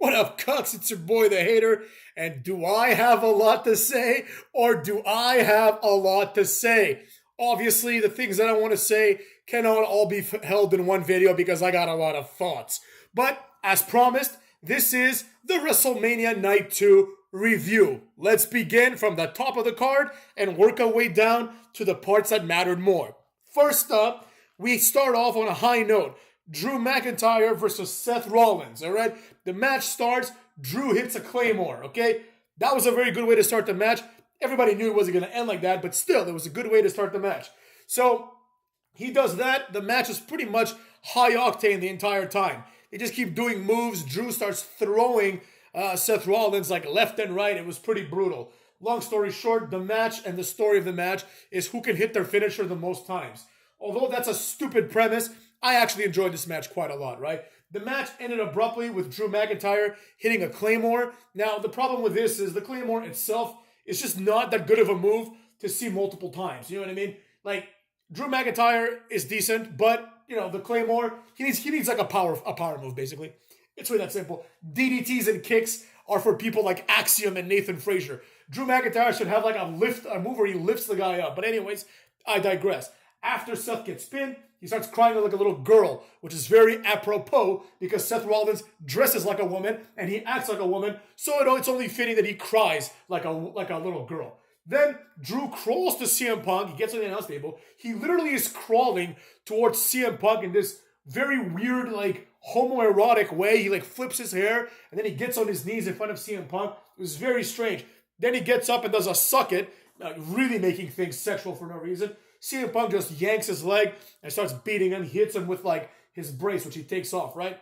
What up, Cucks? It's your boy, the Hater. And do I have a lot to say, or do I have a lot to say? Obviously, the things that I want to say cannot all be held in one video because I got a lot of thoughts. But, as promised, this is the WrestleMania Night 2 review. Let's begin from the top of the card and work our way down to the parts that mattered more. First up, we start off on a high note. Drew McIntyre versus Seth Rollins, all right? The match starts, Drew hits a Claymore, okay? That was a very good way to start the match. Everybody knew it wasn't going to end like that, but still, it was a good way to start the match. So, he does that. The match is pretty much high octane the entire time. They just keep doing moves. Drew starts throwing Seth Rollins like left and right. It was pretty brutal. Long story short, the match and the story of the match is who can hit their finisher the most times. Although that's a stupid premise, I actually enjoyed this match quite a lot, right? The match ended abruptly with Drew McIntyre hitting a Claymore. Now, the problem with this is the Claymore itself is just not that good of a move to see multiple times. You know what I mean? Like, Drew McIntyre is decent, but, you know, the Claymore, he needs like a power move, basically. It's really that simple. DDTs and kicks are for people like Axiom and Nathan Frazier. Drew McIntyre should have like a move where he lifts the guy up. But anyways, I digress. After Seth gets pinned, he starts crying like a little girl, which is very apropos because Seth Rollins dresses like a woman and he acts like a woman, so it's only fitting that he cries like a little girl. Then Drew crawls to CM Punk. He gets on the announce table. He literally is crawling towards CM Punk in this very weird, like, homoerotic way. He, like, flips his hair, and then he gets on his knees in front of CM Punk. It was very strange. Then he gets up and does a suck it, really making things sexual for no reason. CM Punk just yanks his leg and starts beating him. He hits him with, like, his brace, which he takes off, right?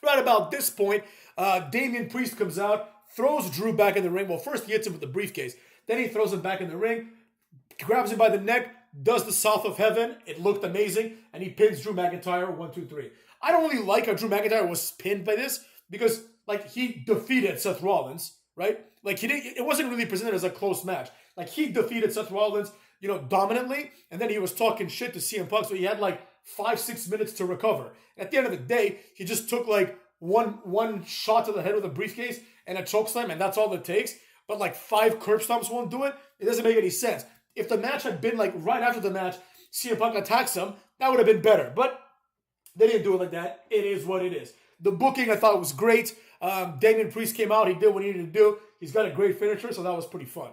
Right about this point, Damian Priest comes out, throws Drew back in the ring. Well, first he hits him with the briefcase. Then he throws him back in the ring, grabs him by the neck, does the South of Heaven. It looked amazing, and he pins Drew McIntyre 1, 2, 3. I don't really like how Drew McIntyre was pinned by this because, like, he defeated Seth Rollins, right? Like, it wasn't really presented as a close match. Like, he defeated Seth Rollins, dominantly, and then he was talking shit to CM Punk, so he had, like, 5-6 minutes to recover. At the end of the day, he just took, like, one shot to the head with a briefcase and a chokeslam, and that's all it takes. But, like, 5 curb stomps won't do it. It doesn't make any sense. If the match had been, like, right after the match, CM Punk attacks him, that would have been better. But they didn't do it like that. It is what it is. The booking, I thought, was great. Damian Priest came out. He did what he needed to do. He's got a great finisher, so that was pretty fun.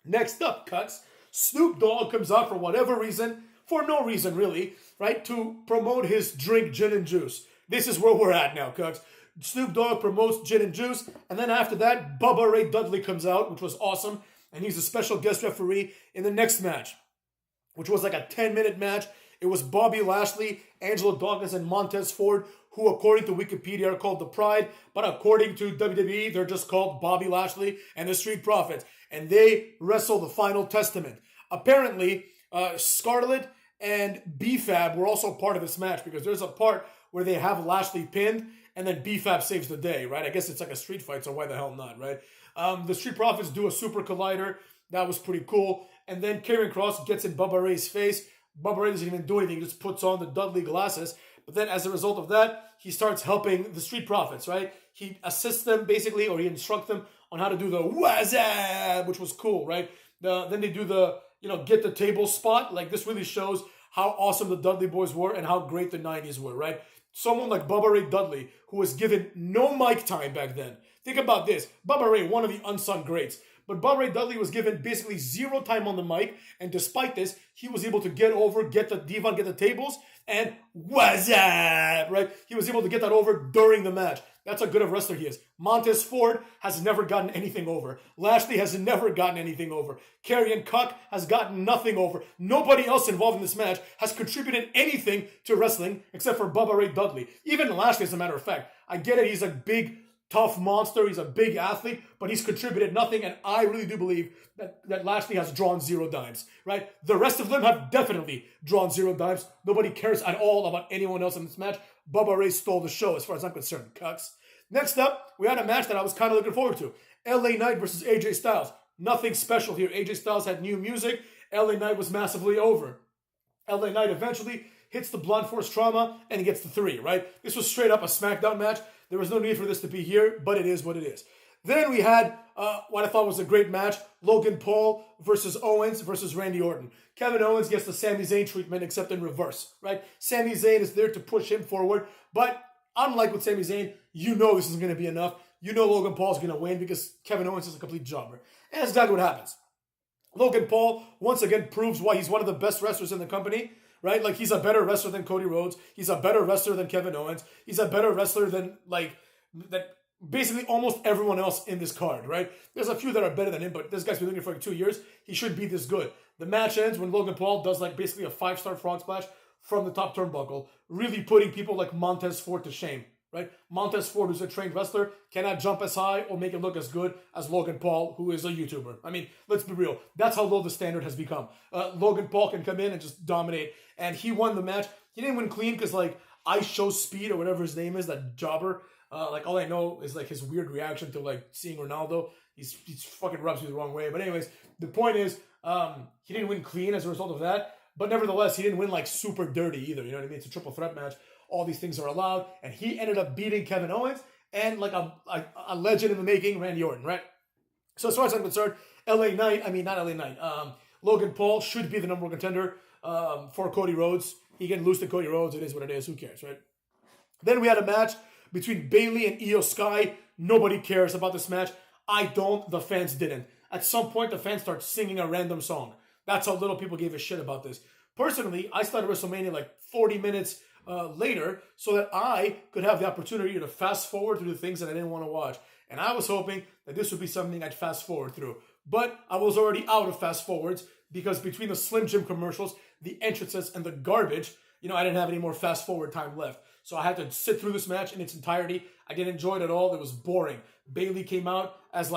Next up, Cucks. Snoop Dogg comes out for whatever reason, for no reason really, right, to promote his drink, gin and juice. This is where we're at now, Cucks. Snoop Dogg promotes gin and juice, and then after that, Bubba Ray Dudley comes out, which was awesome, and he's a special guest referee in the next match, which was like a 10-minute match. It was Bobby Lashley, Angelo Dawkins, and Montez Ford, who according to Wikipedia are called the Pride, but according to WWE, they're just called Bobby Lashley and the Street Profits, and they wrestle the Final Testament. Apparently, Scarlett and B-Fab were also part of this match because there's a part where they have Lashley pinned, and then B-Fab saves the day, right? I guess it's like a street fight, so why the hell not, right? The Street Profits do a Super Collider. That was pretty cool. And then Karrion Kross gets in Bubba Ray's face. Bubba Ray doesn't even do anything. He just puts on the Dudley glasses. But then as a result of that, he starts helping the Street Profits, right? He assists them, basically, or he instructs them on how to do the wazab, which was cool, right? Then they do the, get the table spot. Like, this really shows how awesome the Dudley Boys were and how great the 90s were, right? Someone like Bubba Ray Dudley, who was given no mic time back then. Think about this. Bubba Ray, one of the unsung greats. But Bubba Ray Dudley was given basically 0 time on the mic. And despite this, he was able to get over, get the divan, get the tables, and what's up, right? He was able to get that over during the match. That's how good of a wrestler he is. Montez Ford has never gotten anything over. Lashley has never gotten anything over. Karrion Cuck has gotten nothing over. Nobody else involved in this match has contributed anything to wrestling except for Bubba Ray Dudley. Even Lashley, as a matter of fact. I get it, he's a big, tough monster. He's a big athlete, but he's contributed nothing, and I really do believe that Lashley has drawn 0 dimes, right? The rest of them have definitely drawn 0 dimes. Nobody cares at all about anyone else in this match. Bubba Ray stole the show as far as I'm concerned, Cucks. Next up, we had a match that I was kind of looking forward to. LA Knight versus AJ Styles. Nothing special here. AJ Styles had new music. LA Knight was massively over. LA Knight eventually hits the blunt force trauma and he gets the 3, right? This was straight up a SmackDown match. There was no need for this to be here, but it is what it is. Then we had what I thought was a great match, Logan Paul versus Owens versus Randy Orton. Kevin Owens gets the Sami Zayn treatment, except in reverse, right? Sami Zayn is there to push him forward, but unlike with Sami Zayn, you know this isn't going to be enough. You know Logan Paul's going to win because Kevin Owens is a complete jobber. And that's exactly what happens. Logan Paul, once again, proves why he's one of the best wrestlers in the company, right? Like, he's a better wrestler than Cody Rhodes. He's a better wrestler than Kevin Owens. He's a better wrestler than, basically almost everyone else in this card, right? There's a few that are better than him, but this guy's been doing it for like 2 years. He should be this good. The match ends when Logan Paul does basically a 5-star frog splash from the top turnbuckle, really putting people like Montez Ford to shame, right? Montez Ford, who's a trained wrestler, cannot jump as high or make it look as good as Logan Paul, who is a YouTuber. I mean, let's be real. That's how low the standard has become. Logan Paul can come in and just dominate, and he won the match. He didn't win clean because, I Show Speed or whatever his name is, that jobber. All I know is his weird reaction to seeing Ronaldo. He's fucking rubs me the wrong way. But anyways, the point is, he didn't win clean as a result of that. But nevertheless, he didn't win super dirty either. You know what I mean? It's a triple threat match. All these things are allowed, and he ended up beating Kevin Owens and a legend in the making, Randy Orton, right? So as far as I'm concerned, Logan Paul should be the number one contender for Cody Rhodes. He can lose to Cody Rhodes. It is what it is. Who cares, right? Then we had a match between Bayley and Io Sky. Nobody cares about this match. I don't. The fans didn't. At some point, the fans start singing a random song. That's how little people gave a shit about this. Personally, I started WrestleMania 40 minutes later so that I could have the opportunity to fast forward through the things that I didn't want to watch. And I was hoping that this would be something I'd fast forward through. But I was already out of fast forwards because between the Slim Jim commercials, the entrances, and the garbage, I didn't have any more fast forward time left. So I had to sit through this match in its entirety. I didn't enjoy it at all. It was boring. Bayley came out as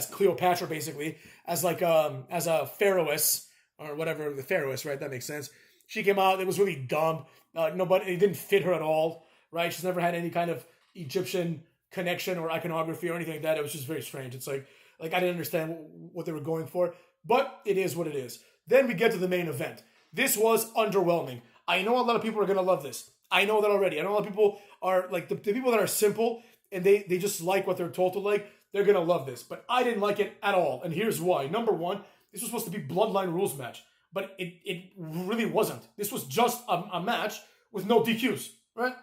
Cleopatra, basically, as a pharaohess or whatever, the pharaohess, right? That makes sense. She came out. It was really dumb. It didn't fit her at all, right? She's never had any kind of Egyptian connection or iconography or anything like that. It was just very strange. It's like I didn't understand what they were going for, but it is what it is. Then we get to the main event. This was underwhelming. I know a lot of people are going to love this. I know that already. I know a lot of people are the people that are simple and they just like what they're told to like. They're going to love this, but I didn't like it at all. And here's why. Number one, this was supposed to be Bloodline rules match, but it really wasn't. This was just a match with no DQs, right?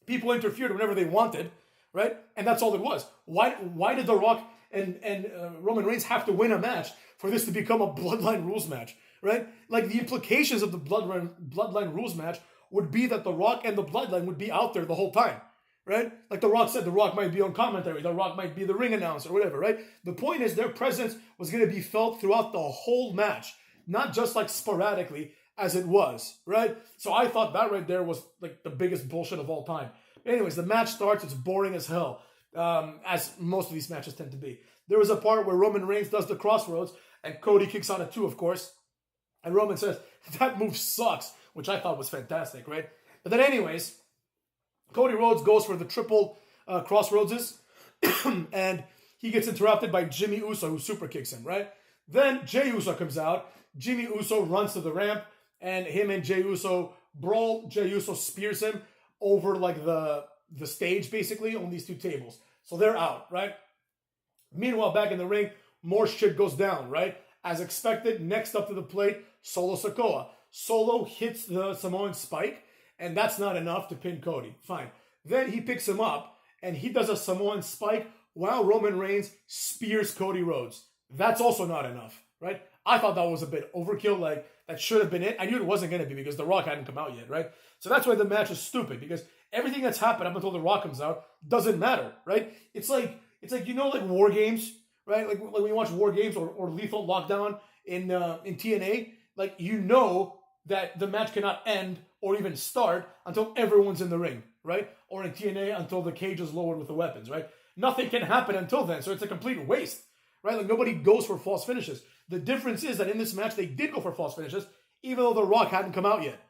People interfered whenever they wanted, right? And that's all it was. Why did The Rock and Roman Reigns have to win a match for this to become a Bloodline rules match, right? The implications of the Bloodline rules match would be that The Rock and the Bloodline would be out there the whole time, right? The Rock said, The Rock might be on commentary, The Rock might be the ring announcer, whatever, right? The point is their presence was going to be felt throughout the whole match, not just sporadically as it was, right? So I thought that right there was the biggest bullshit of all time. Anyways, the match starts. It's boring as hell, as most of these matches tend to be. There was a part where Roman Reigns does the crossroads, and Cody kicks out at 2, of course. And Roman says, that move sucks, which I thought was fantastic, right? But then anyways, Cody Rhodes goes for the triple crossroadses, and he gets interrupted by Jimmy Uso, who super kicks him, right? Then Jey Uso comes out. Jimmy Uso runs to the ramp, and him and Jey Uso brawl. Jey Uso spears him over the stage, basically, on these two tables. So they're out, right? Meanwhile, back in the ring, more shit goes down, right? As expected, next up to the plate, Solo Sikoa. Solo hits the Samoan spike, and that's not enough to pin Cody. Fine. Then he picks him up, and he does a Samoan spike while Roman Reigns spears Cody Rhodes. That's also not enough, right? I thought that was a bit overkill. That should have been it. I knew it wasn't going to be because The Rock hadn't come out yet, right? So that's why the match is stupid, because everything that's happened up until The Rock comes out doesn't matter, right? It's like War Games, right? Like when you watch War Games or Lethal Lockdown in TNA, that the match cannot end or even start until everyone's in the ring, right? Or in TNA until the cage is lowered with the weapons, right? Nothing can happen until then, so it's a complete waste, right? Nobody goes for false finishes. The difference is that in this match, they did go for false finishes, even though The Rock hadn't come out yet.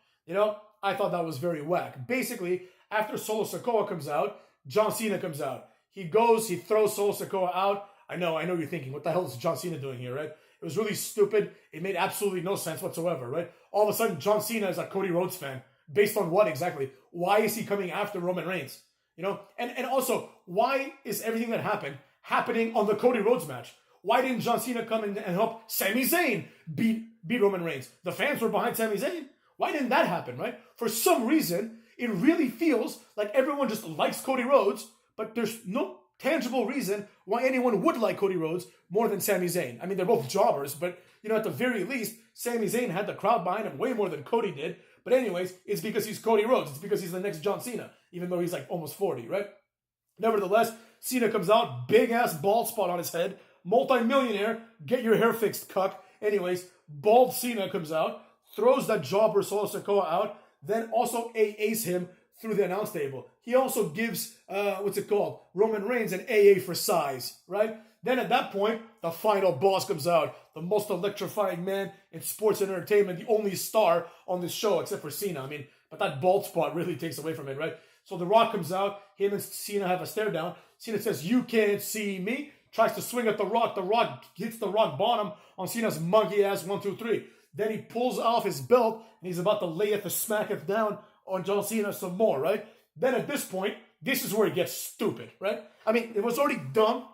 I thought that was very whack. Basically, after Solo Sikoa comes out, John Cena comes out. He throws Solo Sikoa out. I know you're thinking, what the hell is John Cena doing here, right? It was really stupid. It made absolutely no sense whatsoever, right? All of a sudden, John Cena is a Cody Rhodes fan. Based on what exactly? Why is he coming after Roman Reigns? And also, why is everything that happened happening on the Cody Rhodes match? Why didn't John Cena come in and help Sami Zayn beat Roman Reigns? The fans were behind Sami Zayn. Why didn't that happen, right? For some reason, it really feels like everyone just likes Cody Rhodes, but there's no tangible reason why anyone would like Cody Rhodes more than Sami Zayn. I mean, they're both jobbers, but, at the very least, Sami Zayn had the crowd behind him way more than Cody did. But anyways, it's because he's Cody Rhodes. It's because he's the next John Cena, even though he's like almost 40, right? Nevertheless, Cena comes out, big-ass bald spot on his head, multi-millionaire, get your hair fixed, cuck. Anyways, bald Cena comes out, throws that jobber Solo Sikoa out, then also AAs him through the announce table. He also gives, Roman Reigns an AA for size, right? Then at that point, the final boss comes out, the most electrifying man in sports and entertainment, the only star on this show except for Cena. I mean, but that bald spot really takes away from it, right? So The Rock comes out, him and Cena have a stare down. Cena says, "You can't see me." Tries to swing at The Rock. The Rock hits the Rock bottom on Cena's monkey ass 1, 2, 3. Then he pulls off his belt and he's about to lay it to smack it down on John Cena some more, right? Then at this point, this is where it gets stupid, right? I mean, it was already dumb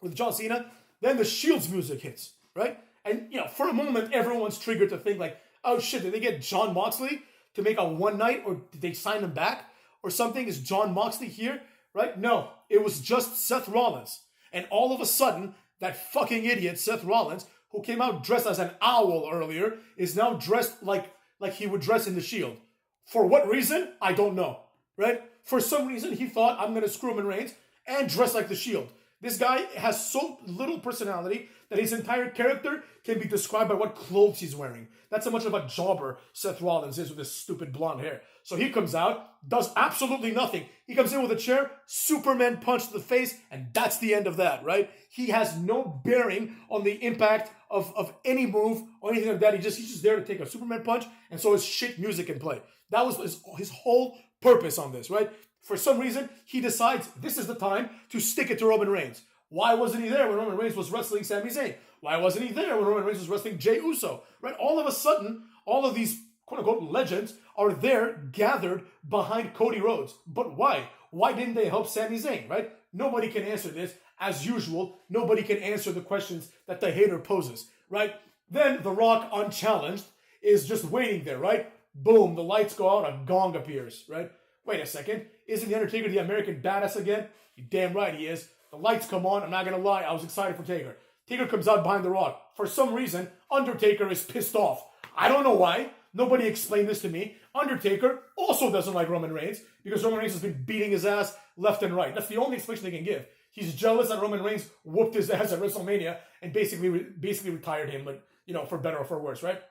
with John Cena. Then the Shields music hits, right? And, for a moment, everyone's triggered to think like, oh shit, did they get Jon Moxley to make a one night, or did they sign him back or something? Is Jon Moxley here, right? No, it was just Seth Rollins. And all of a sudden, that fucking idiot, Seth Rollins, who came out dressed as an owl earlier, is now dressed like he would dress in the Shield. For what reason? I don't know, right? For some reason, he thought, I'm going to screw Roman Reigns and dress like the Shield. This guy has so little personality that his entire character can be described by what clothes he's wearing. That's how much of a jobber Seth Rollins is with his stupid blonde hair. So he comes out, does absolutely nothing. He comes in with a chair, Superman punch to the face, and that's the end of that, right? He has no bearing on the impact of any move or anything like that. He's just there to take a Superman punch, and so his shit music can play. That was his whole purpose on this, right? For some reason, he decides this is the time to stick it to Roman Reigns. Why wasn't he there when Roman Reigns was wrestling Sami Zayn? Why wasn't he there when Roman Reigns was wrestling Jey Uso? Right? All of a sudden, all of these quote-unquote legends are there gathered behind Cody Rhodes. But why? Why didn't they help Sami Zayn, right? Nobody can answer this. As usual, nobody can answer the questions that the hater poses, right? Then The Rock, unchallenged, is just waiting there, right? Boom, the lights go out, a gong appears, right? Wait a second, isn't The Undertaker the American badass again? You're damn right he is. The lights come on, I'm not gonna lie, I was excited for Taker. Taker comes out behind The Rock. For some reason, Undertaker is pissed off. I don't know why. Nobody explained this to me. Undertaker also doesn't like Roman Reigns because Roman Reigns has been beating his ass left and right. That's the only explanation they can give. He's jealous that Roman Reigns whooped his ass at WrestleMania and basically retired him, but for better or for worse, right?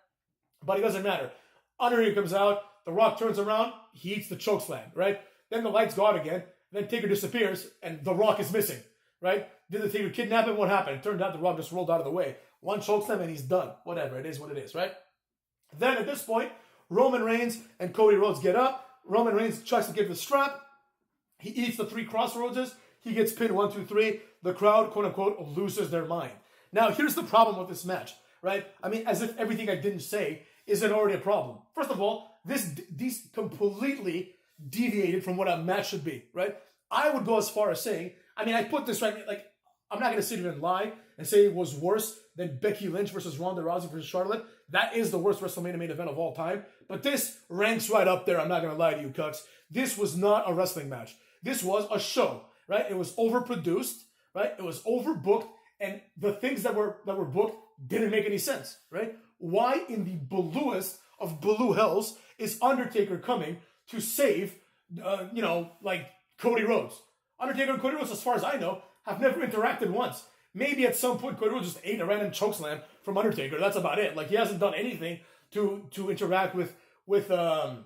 But it doesn't matter. Undertaker comes out, The Rock turns around, he eats the chokeslam, right? Then the lights go out again, then Taker disappears, and The Rock is missing, right? Did the Taker kidnap him? What happened? It turned out The Rock just rolled out of the way. One chokeslam and he's done. Whatever, it is what it is, right? Then at this point, Roman Reigns and Cody Rhodes get up. Roman Reigns tries to give the strap. He eats the 3 crossroads. He gets pinned 1, 2, 3. The crowd, quote unquote, loses their mind. Now, here's the problem with this match, right? I mean, as if everything I didn't say isn't already a problem. First of all, these completely deviated from what a match should be, right? I would go as far as saying, I put this right, like, I'm not going to sit here and lie and say it was worse than Becky Lynch versus Ronda Rousey versus Charlotte. That is the worst WrestleMania main event of all time. But this ranks right up there. I'm not going to lie to you, Cucks. This was not a wrestling match. This was a show, right? It was overproduced, right? It was overbooked. And the things that were booked didn't make any sense, right? Why in the bluest of blue hells is Undertaker coming to save, Cody Rhodes? Undertaker and Cody Rhodes, as far as I know, have never interacted once. Maybe at some point Cody Rhodes just ate a random chokeslam from Undertaker. That's about it. Like, he hasn't done anything to interact with Cody,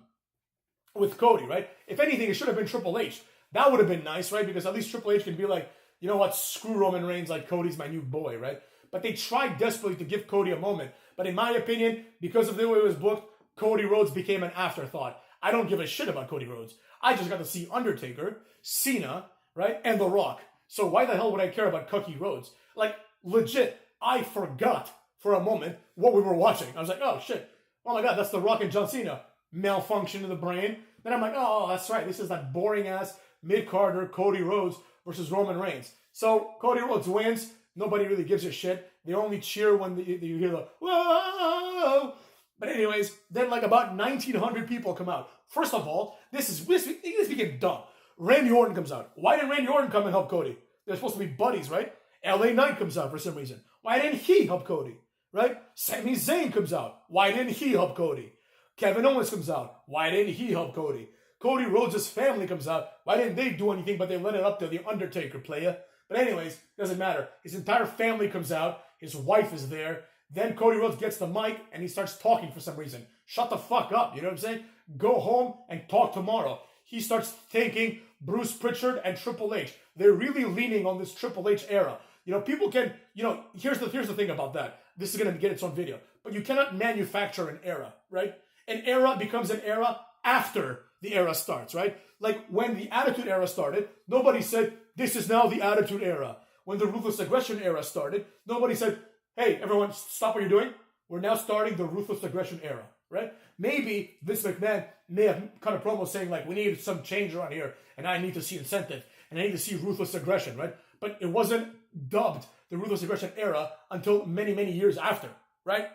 right? If anything, it should have been Triple H. That would have been nice, right? Because at least Triple H can be like, you know what, screw Roman Reigns, like, Cody's my new boy, right? But they tried desperately to give Cody a moment. But in my opinion, because of the way it was booked, Cody Rhodes became an afterthought. I don't give a shit about Cody Rhodes. I just got to see Undertaker, Cena, right? And The Rock. So why the hell would I care about Cookie Rhodes? Like, legit, I forgot for a moment what we were watching. I was like, oh shit, oh my god, that's The Rock and John Cena. Malfunction in the brain. Then I'm like, oh, that's right, this is that boring ass mid-carder Cody Rhodes versus Roman Reigns. So Cody Rhodes wins. Nobody really gives a shit. They only cheer when you hear the whoa. But anyways, then like about 1,900 people come out. First of all, this is became dumb. Randy Orton comes out. Why didn't Randy Orton come and help Cody? They're supposed to be buddies, right? LA Knight comes out for some reason. Why didn't he help Cody? Right? Sami Zayn comes out. Why didn't he help Cody? Kevin Owens comes out. Why didn't he help Cody? Cody Rhodes' family comes out. Why didn't they do anything but they let it up to the Undertaker player? But anyways, doesn't matter. His entire family comes out. His wife is there. Then Cody Rhodes gets the mic and he starts talking for some reason. Shut the fuck up, you know what I'm saying? Go home and talk tomorrow. He starts thanking Bruce Pritchard and Triple H. They're really leaning on this Triple H era. You know, people can, you know, here's the thing about that. This is going to get its own video. But you cannot manufacture an era, right? An era becomes an era after the era starts, right? Like when the Attitude Era started, nobody said, this is now the Attitude Era. When the Ruthless Aggression Era started, nobody said, hey, everyone, stop what you're doing. We're now starting the Ruthless Aggression Era, right? Maybe Vince McMahon may have cut a promo saying, like, we need some change around here, and I need to see incentive, and I need to see Ruthless Aggression, right? But it wasn't dubbed the Ruthless Aggression Era until many, many years after, right?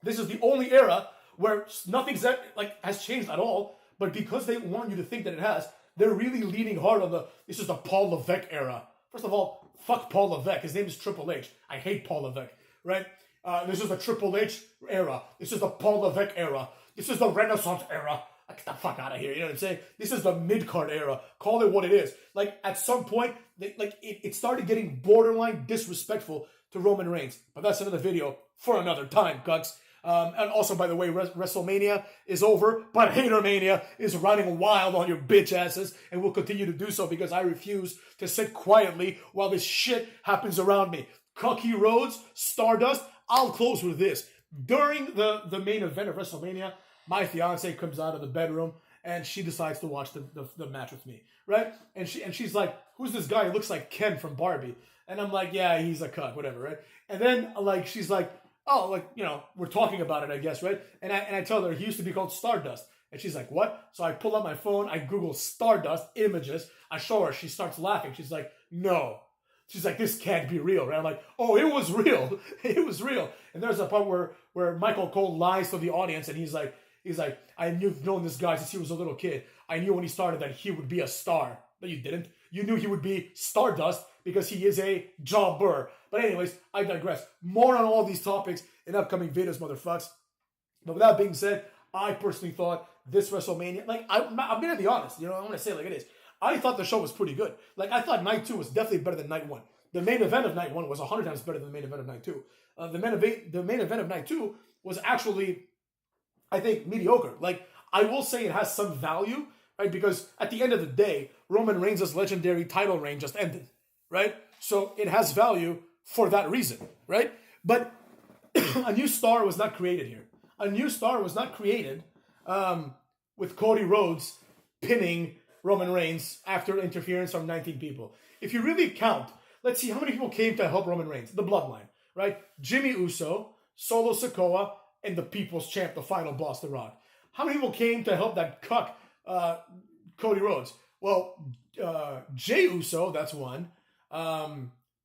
This is the only era where nothing's has changed at all, but because they want you to think that it has, they're really leaning hard on this is the Paul Levesque era. First of all, fuck Paul Levesque. His name is Triple H. I hate Paul Levesque, right? This is the Triple H era. This is the Paul Levesque era. This is the Renaissance era. Get the fuck out of here, you know what I'm saying? This is the mid-card era. Call it what it is. Like, at some point, it started getting borderline disrespectful to Roman Reigns. But that's another video for another time, CUCKS. And also, by the way, WrestleMania is over, but Hatermania is running wild on your bitch asses and will continue to do so because I refuse to sit quietly while this shit happens around me. Cookie Rhodes, Stardust, I'll close with this. During the main event of WrestleMania, my fiance comes out of the bedroom and she decides to watch the match with me, right? And she's like, who's this guy? He looks like Ken from Barbie. And I'm like, yeah, he's a cuck, whatever, right? And then she's like, oh, we're talking about it, I guess, right? And I tell her he used to be called Stardust. And she's like, what? So I pull out my phone, I Google Stardust images, I show her, she starts laughing. She's like, no. She's like, this can't be real, right? I'm like, oh, it was real. It was real. And there's a part where Michael Cole lies to the audience and he's like, I've known this guy since he was a little kid. I knew when he started that he would be a star. No, you didn't. You knew he would be Stardust because he is a jobber. But anyways, I digress. More on all these topics in upcoming videos, motherfucks. But with that being said, I personally thought this WrestleMania, I'm going to be honest, I want to say it like it is. I thought the show was pretty good. I thought Night 2 was definitely better than Night 1. The main event of Night 1 was 100 times better than the main event of Night 2. The main event of Night 2 was actually, I think, mediocre. I will say it has some value, right? Because at the end of the day, Roman Reigns' legendary title reign just ended, right? So it has value for that reason, right? But a new star was not created here. A new star was not created with Cody Rhodes pinning Roman Reigns after interference from 19 people. If you really count, let's see how many people came to help Roman Reigns. The Bloodline, right? Jimmy Uso, Solo Sikoa, and the People's Champ, the final boss, The Rock. How many people came to help that cuck, Cody Rhodes? Well, Jey Uso, that's one.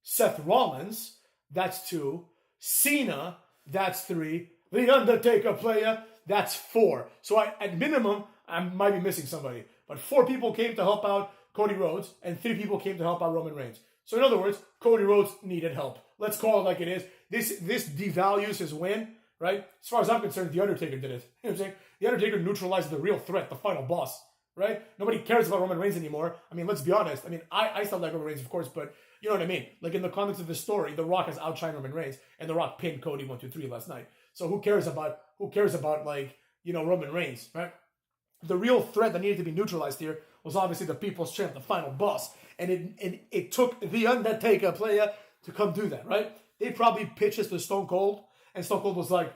Seth Rollins, that's two. Cena, that's three. The Undertaker player, that's four. So at minimum, I might be missing somebody. But 4 people came to help out Cody Rhodes, and 3 people came to help out Roman Reigns. So in other words, Cody Rhodes needed help. Let's call it like it is. This devalues his win, right? As far as I'm concerned, The Undertaker did it. You know what I'm saying? The Undertaker neutralized the real threat, the final boss, right? Nobody cares about Roman Reigns anymore. I mean, let's be honest. I mean, I still like Roman Reigns, of course, but you know what I mean? In the context of this story, The Rock has outshined Roman Reigns, and The Rock pinned Cody 1, 2, 3 last night. So who cares about Roman Reigns, right? The real threat that needed to be neutralized here was obviously the People's Champ, the final boss. And it took The Undertaker player to come do that, right? They probably pitched this to Stone Cold, and Stone Cold was like,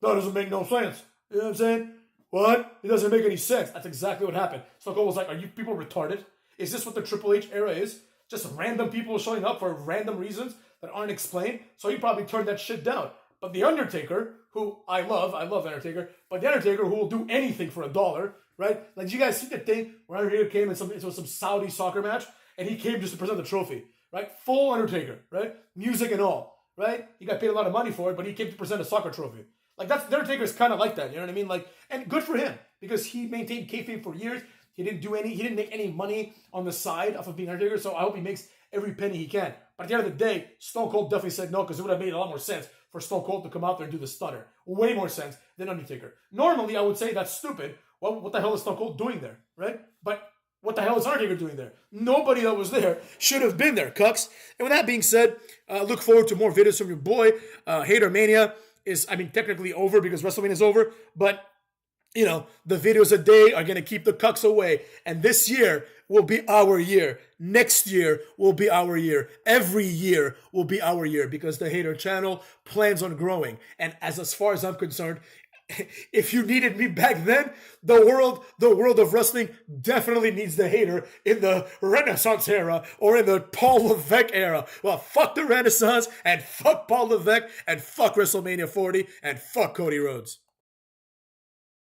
that doesn't make no sense. You know what I'm saying? What? It doesn't make any sense. That's exactly what happened. Stone Cold was like, are you people retarded? Is this what the Triple H era is? Just random people showing up for random reasons that aren't explained? So he probably turned that shit down. But The Undertaker, who I love Undertaker, but The Undertaker who will do anything for $1, right? Like, did you guys see the thing where Undertaker came in some Saudi soccer match, and he came just to present the trophy, right? Full Undertaker, right? Music and all, right? He got paid a lot of money for it, but he came to present a soccer trophy. Like, The Undertaker is kind of like that, you know what I mean? Like, and good for him, because he maintained kayfabe for years. He didn't make any money on the side off of being Undertaker, so I hope he makes every penny he can. But at the end of the day, Stone Cold definitely said no, because it would have made a lot more sense for Stone Cold to come out there and do the stunner. Way more sense than Undertaker. Normally, I would say that's stupid. Well, what the hell is Stone Cold doing there, right? But what the hell is Undertaker doing there? Nobody that was there should have been there, Cucks. And with that being said, look forward to more videos from your boy. Hater Mania is, technically over because WrestleMania is over, but you know, the videos a day are going to keep the cucks away. And this year will be our year. Next year will be our year. Every year will be our year, because the Hater channel plans on growing. And as far as I'm concerned, if you needed me back then, the world of wrestling definitely needs the Hater in the Renaissance era or in the Paul Levesque era. Well, fuck the Renaissance, and fuck Paul Levesque, and fuck WrestleMania 40, and fuck Cody Rhodes.